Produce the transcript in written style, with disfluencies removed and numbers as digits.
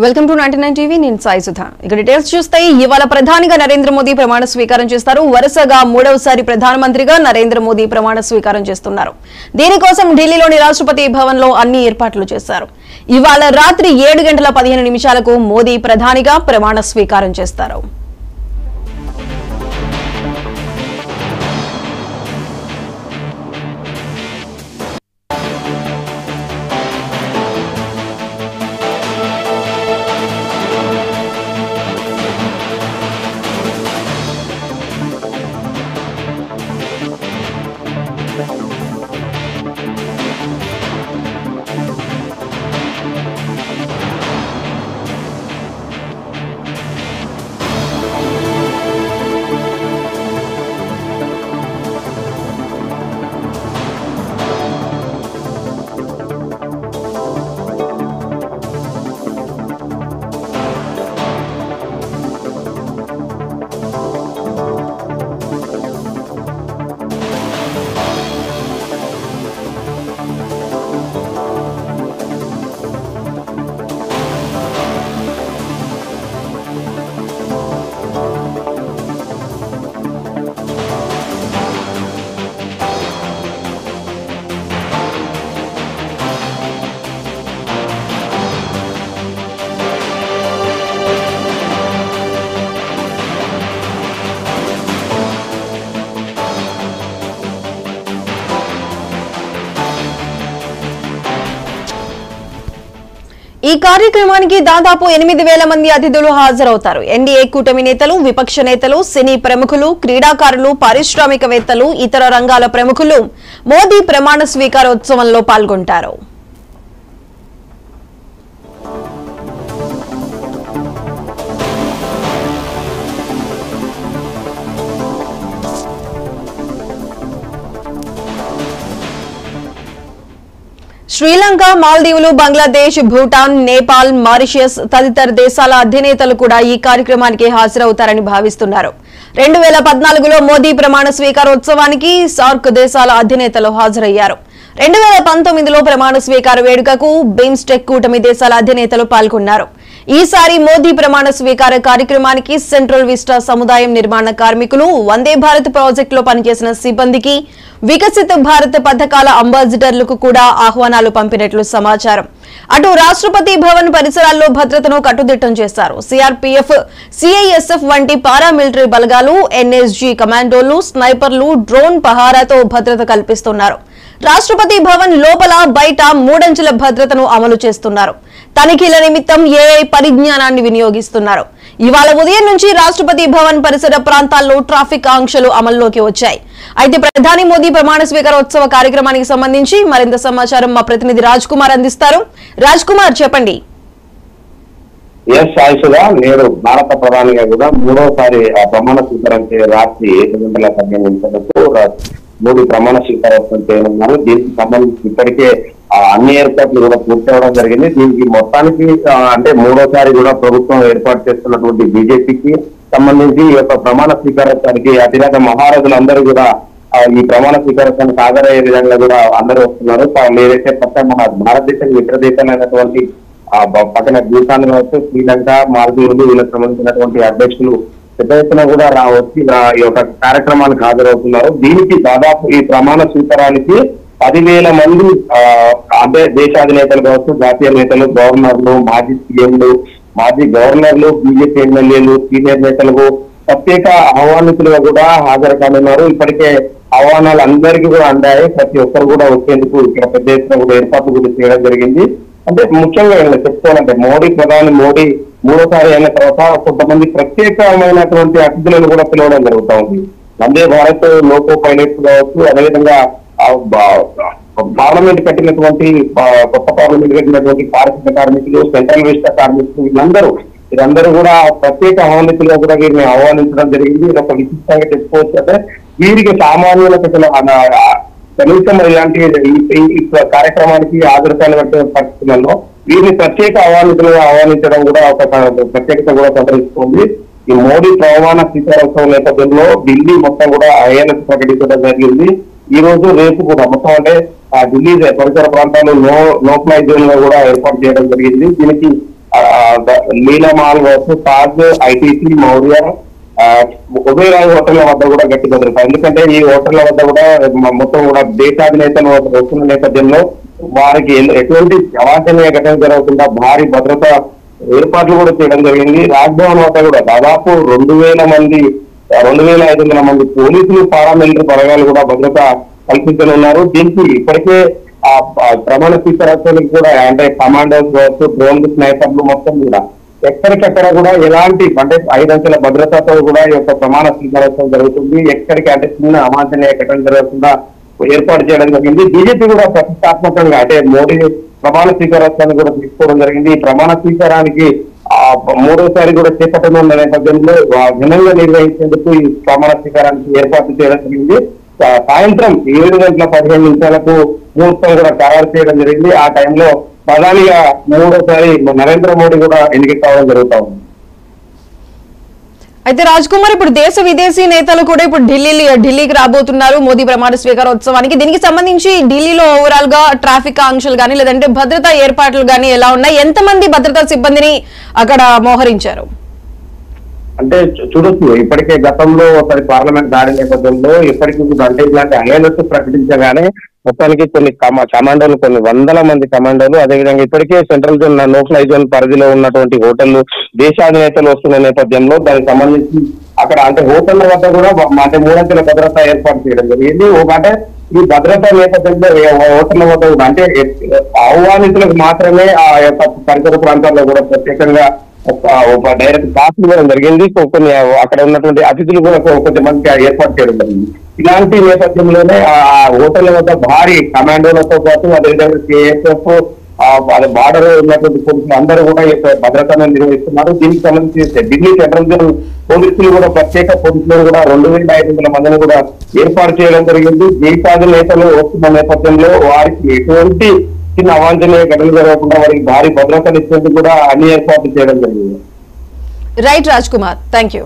Welcome to 99 TV నేను సాయి సుధా. ఇక details చూస్తే ఇవాళ ప్రధానిగా నరేంద్ర మోదీ ప్రమాణ స్వీకారం చేస్తారు. వరుసగా మూడవసారి ప్రధానమంత్రిగా నరేంద్ర మోదీ ప్రమాణ స్వీకారం చేస్తున్నారు. దీనికోసం ఢిల్లీలోని రాష్ట్రపతి భవన్ లో అన్ని ఏర్పాట్లు చేశారు. ఇవాళ రాత్రి 7:15 మోదీ ప్రధానిగా ప్రమాణ స్వీకారం చేస్తారు. ఈ కార్యక్రమానికి దాదాపు 8,000 మంది అతిథులు హాజరవుతారు. ఎన్డీఏ కూటమి నేతలు, విపక్ష నేతలు, సినీ ప్రముఖులు, క్రీడాకారులు, పారిశ్రామికవేత్తలు, ఇతర రంగాల ప్రముఖులు మోదీ ప్రమాణ స్వీకారోత్సవంలో పాల్గొంటారు. శ్రీలంక, మాల్దీవులు, బంగ్లాదేశ్, భూటాన్, నేపాల్, మారిషస్ తదితర దేశాల అధినేతలు కూడా ఈ కార్యక్రమానికి హాజరవుతారని భావిస్తున్నారు. 2014లో మోదీ ప్రమాణ స్వీకారోత్సవానికి సార్క్ దేశాల అధినేతలు హాజరయ్యారు. 2019లో ప్రమాణ స్వీకార వేడుకకు బిమ్స్టెక్ కూటమి దేశాల అధినేతలు పాల్గొన్నారు. ఈసారి మోదీ ప్రమాణ స్వీకార కార్యక్రమానికి సెంట్రల్ విస్టా సముదాయం నిర్మాణ కార్మికులు, వందే భారత్ ప్రాజెక్టులో పనిచేసిన సిబ్బందికి, వికసిత భారత్ పథకాల అంబాసిడర్లకు కూడా ఆహ్వానాలు పంపినట్లు సమాచారం. అటు రాష్ట్రపతి భవన్ పరిసరాల్లో భద్రతను కట్టుదిట్టం చేశారు. సిఆర్పీఎఫ్, సిఐఎస్ఎఫ్ వంటి పారామిలిటరీ బలగాలు, ఎన్ఎస్జీ కమాండోలు, స్నైపర్లు, డ్రోన్ పహారాతో భద్రత కల్పిస్తున్నారు. రాష్ట్రపతి భవన్ లోపల, బయట 3 అంచెల భద్రతను అమలు చేస్తున్నారు. తనిఖీల నిమిత్తం ఏఐ పరిజ్ఞానాన్ని వినియోగిస్తున్నారు. ఇవాళ ఉదయం నుంచి రాష్ట్రపతి భవన్ పరిసర ప్రాంతాల్లో ట్రాఫిక్ ఆంక్షలు అమల్లోకి వచ్చాయి. అయితే ప్రధాని మోదీ ప్రమాణ స్వీకారోత్సవ కార్యక్రమానికి సంబంధించి మరింత సమాచారం మా ప్రతినిధి రాజ్ కుమార్ అందిస్తారు. రాజ్ కుమార్, చెప్పండి. నేడు భారత ప్రధానిగా కూడా మూడోసారి ప్రమాణ స్వీకారం రాత్రి 7:15 మోడీ ప్రమాణ స్వీకారోత్సవం చేయనున్నారు. దీనికి సంబంధించి ఇప్పటికే అన్ని ఏర్పాట్లు కూడా పూర్తవడం జరిగింది. దీనికి మొత్తానికి అంటే మూడోసారి కూడా ప్రభుత్వం ఏర్పాటు చేస్తున్నటువంటి బీజేపీకి సంబంధించి ఈ యొక్క ప్రమాణ స్వీకారోత్సవానికి అతిరథ మహారాజులందరూ కూడా ఈ ప్రమాణ స్వీకారోత్సవానికి హాజరయ్యే విధంగా కూడా అందరూ వస్తున్నారు. ఏదైతే పక్కన మన భారతదేశం మిత్ర దేశాలైనటువంటి పక్కన భూటాన్ కావచ్చు, శ్రీలంక, మాల్దీవులు వీళ్ళకి సంబంధించినటువంటి అధ్యక్షులు పెద్ద ఎత్తున కూడా వచ్చి ఈ యొక్క కార్యక్రమానికి హాజరవుతున్నారు. దీనికి దాదాపు ఈ ప్రమాణ స్వీకారానికి 10,000 మంది అంటే దేశాధినేతలు కావచ్చు, జాతీయ నేతలు, గవర్నర్లు, మాజీ సీఎంలు, మాజీ గవర్నర్లు, బీజేపీ ఎమ్మెల్యేలు, సీనియర్ నేతలకు ప్రత్యేక ఆహ్వానితులుగా కూడా హాజరు కానున్నారు. ఇప్పటికే ఆహ్వానాలు అందరికీ కూడా అందాయి. ప్రతి ఒక్కరు కూడా వచ్చేందుకు ఇక్కడ పెద్ద ఎత్తున కూడా ఏర్పాట్లు కూడా చేయడం జరిగింది. అంటే ముఖ్యంగా చెప్పుకోవాలంటే ప్రధాని మోడీ మూడోసారి అయిన తర్వాత కొంతమంది ప్రత్యేకమైనటువంటి అతిథులను కూడా పిలవడం జరుగుతూ ఉంది. వందే భారత్ లోకో పైలట్స్ కావచ్చు, అదేవిధంగా పార్లమెంట్ కట్టినటువంటి కొత్త పార్లమెంట్ కట్టినటువంటి పారిశ్రామిక కార్మికులు, సెంట్రల్ విస్టా కార్మికులు, వీరందరూ కూడా ప్రత్యేక ఆహ్వానితులుగా కూడా వీరిని ఆహ్వానించడం జరిగింది. ఇది ఒక విశిష్టంగా చెప్పుకోవచ్చు. అంటే వీరికి సామాన్యులకు కనీసం ఇలాంటి ఈ కార్యక్రమానికి హాజరుకాని పరిస్థితులలో వీరిని ప్రత్యేక ఆహ్వానితులుగా ఆహ్వానించడం కూడా ఒక ప్రత్యేకత కూడా సంతరిస్తుంది. ఈ మోడీ ప్రమాణ స్వీకారోత్సవం నేపథ్యంలో ఢిల్లీ మొత్తం కూడా ఐఎన్ఎస్ ప్రకటించడం జరిగింది. ఈ రోజు రేపు కూడా మొత్తం అంటే ఢిల్లీ పరిసర ప్రాంతాల్లో నో ఫ్లై జోన్ గా కూడా ఏర్పాటు చేయడం జరిగింది. దీనికి లీలమాల్ వర్సెస్ తాజ్ ఐటీసీ మౌర్య ఉభయ హోటళ్ల వద్ద కూడా గట్టి భద్రత. ఎందుకంటే ఈ హోటళ్ల వద్ద కూడా మొత్తం కూడా దేశాధినేతలు వస్తున్న నేపథ్యంలో వారికి ఎటువంటి అవాంఛనీయ ఘటన జరగకుండా భారీ భద్రత ఏర్పాట్లు కూడా చేయడం జరిగింది. రాజ్భవన్ వద్ద కూడా దాదాపు 2,500 మంది పోలీసులు పారామిలిటరీ బలగాలు కూడా భద్రత కల్పించనున్నారు. దీనికి ఇప్పటికే ఆ ప్రమాణ స్వీకారోత్సవానికి కూడా అంటే కమాండోస్ కావచ్చు, డ్రోన్ స్నైపర్లు మొత్తం కూడా ఎక్కడికక్కడ కూడా ఎలాంటి అంటే 5 అంచెల భద్రతతో కూడా ఈ యొక్క ప్రమాణ స్వీకారోత్సవం జరుగుతుంది. ఎక్కడికి అంటే చిన్న అవాంఛనీయ ఘటన జరగకుండా ఏర్పాటు చేయడం జరిగింది. బీజేపీ కూడా ప్రతిష్టాత్మకంగా అంటే మోడీ ప్రమాణ స్వీకారోత్సవాన్ని కూడా తీసుకోవడం జరిగింది. ఈ ప్రమాణ స్వీకారానికి 3వసారి కూడా చేపట్టనున్న నేపథ్యంలో ఘనంగా నిర్వహించేందుకు ఈ ప్రమాణ స్వీకారానికి ఏర్పాటు చేయడం జరిగింది. సాయంత్రం 7:15 ముహూర్తం కూడా ఖరారు చేయడం జరిగింది. ఆ టైంలో ప్రధానిగా 3వసారి నరేంద్ర మోడీ కూడా ఎన్నిక కావడం జరుగుతా ఉంది. అయితే రాజ్ కుమార్, ఇప్పుడు దేశ విదేశీ నేతలు కూడా ఇప్పుడు ఢిల్లీకి రాబోతున్నారు మోదీ ప్రమాణ స్వీకారోత్సవానికి. దీనికి సంబంధించి ఢిల్లీలో ఓవరాల్ గా ట్రాఫిక్ ఆంక్షలు గానీ లేదంటే భద్రతా ఏర్పాట్లు గానీ ఎలా ఉన్నాయి? ఎంతమంది భద్రతా సిబ్బందిని అక్కడ మోహరించారు? అంటే చూడొచ్చు, ఇప్పటికే గతంలో ఒకటి పార్లమెంట్ దాడి నేపథ్యంలో ఇప్పటికీ అంటే ఇలాంటి అలయన్స్ ప్రకటించగానే మొత్తానికి కొన్ని కమాండోలు, కొన్ని 100 మంది కమాండోలు, అదేవిధంగా ఇప్పటికే central zone, no fly zone పరిధిలో ఉన్నటువంటి హోటళ్లు దేశాధినేతలు వస్తున్న నేపథ్యంలో దానికి సంబంధించి అక్కడ అంటే హోటళ్ల వద్ద కూడా అంటే 3 అంచెల భద్రత ఏర్పాటు చేయడం జరిగింది. అంటే ఈ భద్రతా నేపథ్యంలో హోటళ్ల వద్ద కూడా అంటే ఆహ్వానితులకు మాత్రమే ఆ యొక్క పరిసర ప్రాంతాల్లో కూడా ప్రత్యేకంగా డైరెక్ట్ క్లాసులు కూడా జరిగింది. కొన్ని అక్కడ ఉన్నటువంటి అతిథులు కూడా కొంతమందికి ఏర్పాటు చేయడం జరిగింది. ఇలాంటి నేపథ్యంలోనే ఆ హోటళ్ల వద్ద భారీ కమాండోలతో పాటు అదేవిధంగా కేఎస్ఎఫ్ బార్డర్ ఉన్నటువంటి పోలీసులు అందరూ కూడా ఈ భద్రతను నిర్వహిస్తున్నారు. దీనికి సంబంధించి ఢిల్లీ సెంట్రల్ జోన్ పోలీసులు కూడా ప్రత్యేక పోలీసులు కూడా 2,500 మందిని కూడా ఏర్పాటు చేయడం జరిగింది. దేశాది నేతలు వస్తున్న నేపథ్యంలో వారికి ఎటువంటి చిన్న అవాంఛనీయ ఘటనలు జరగకుండా వారికి భారీ భద్రతను ఇచ్చేందుకు కూడా అన్ని ఏర్పాట్లు చేయడం జరిగింది. Right Raj Kumar, thank you.